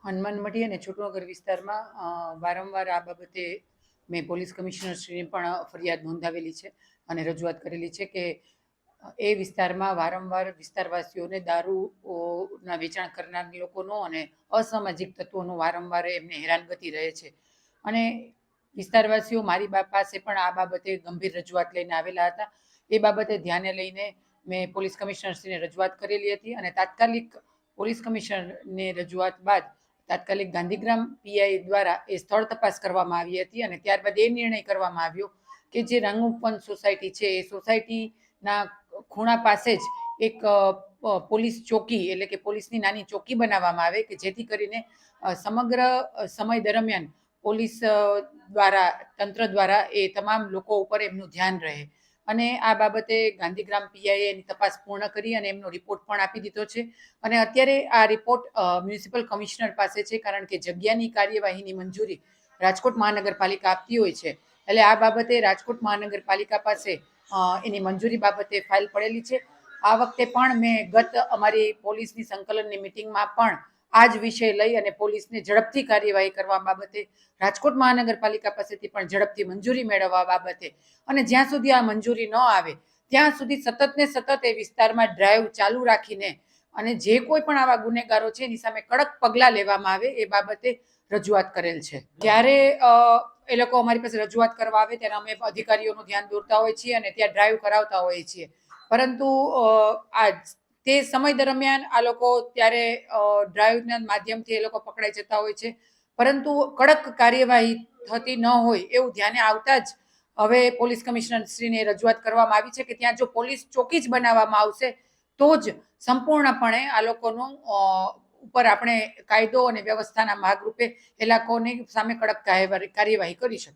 હનુમાનમઢી અને છોટનગર વિસ્તારમાં વારંવાર આ બાબતે મેં પોલીસ કમિશનરશ્રીને પણ ફરિયાદ નોંધાવેલી છે અને રજૂઆત કરેલી છે કે એ વિસ્તારમાં વારંવાર વિસ્તારવાસીઓને દારૂના વેચાણ કરનાર લોકોનો અને અસામાજિક તત્વોનો વારંવાર એમને હેરાનગતિ રહે છે. અને વિસ્તારવાસીઓ મારી પાસે પણ આ બાબતે ગંભીર રજૂઆત લઈને આવેલા હતા. એ બાબતે ધ્યાને લઈને મેં પોલીસ કમિશનરશ્રીને રજૂઆત કરેલી હતી અને તાત્કાલિક પોલીસ કમિશનરની રજૂઆત બાદ તાત્કાલિક ગાંધીગ્રામ પીઆઈ દ્વારા એ સ્થળ તપાસ કરવામાં આવી હતી અને ત્યારબાદ એ નિર્ણય કરવામાં આવ્યો કે જે રંગુપન સોસાયટી છે એ સોસાયટીના ખૂણા પાસે જ એક પોલીસ ચોકી એટલે કે પોલીસની નાની ચોકી બનાવવામાં આવે કે જેથી કરીને સમગ્ર સમય દરમિયાન પોલીસ દ્વારા તંત્ર દ્વારા એ તમામ લોકો ઉપર એમનું ધ્યાન રહે. અને આ બાબતે ગાંધીગ્રામ પીઆઈએ એની તપાસ પૂર્ણ કરી અને એમનો રિપોર્ટ પણ આપી દીધો છે અને અત્યારે આ રિપોર્ટ મ્યુનિસિપલ કમિશનર પાસે છે, કારણ કે જગ્યાની કાર્યવાહીની મંજૂરી રાજકોટ મહાનગરપાલિકા આપતી હોય છે. એટલે આ બાબતે રાજકોટ મહાનગરપાલિકા પાસે એની મંજૂરી બાબતે ફાઇલ પડેલી છે. આ વખતે પણ મેં ગત અમારી પોલીસની સંકલનની મિટિંગમાં પણ આ જ વિષય લઈ અને પોલીસને ઝડપથી કાર્યવાહી કરવા બાબતે રાજકોટ મહાનગરપાલિકા પાસેથી પણ ઝડપથી મંજૂરી મેળવવા બાબતે અને જ્યાં સુધી આ મંજૂરી ન આવે ત્યાં સુધી સતત ને સતત એ વિસ્તારમાં ડ્રાઈવ ચાલુ રાખીને અને જે કોઈ પણ આવા ગુનેગારો છે એની સામે કડક પગલાં લેવામાં આવે એ બાબતે રજૂઆત કરેલ છે. જ્યારે એ લોકો અમારી પાસે રજૂઆત કરવા આવે ત્યારે અમે અધિકારીઓનું ધ્યાન દોરતા હોઈએ છીએ અને ત્યાં ડ્રાઈવ કરાવતા હોઈએ છીએ, પરંતુ આ તે સમય દરમિયાન આ લોકો ત્યારે ડ્રાઈવના માધ્યમથી એ લોકો પકડાઈ જતા હોય છે, પરંતુ કડક કાર્યવાહી થતી ન હોય એવું ધ્યાને આવતા જ હવે પોલીસ કમિશનરશ્રીને રજૂઆત કરવામાં આવી છે કે ત્યાં જો પોલીસ ચોકી જ બનાવવામાં આવશે તો જ સંપૂર્ણપણે આ લોકોનું ઉપર આપણે કાયદો અને વ્યવસ્થાના ભાગરૂપે એ લોકોની સામે કડક કાર્યવાહી કરી શકીશું.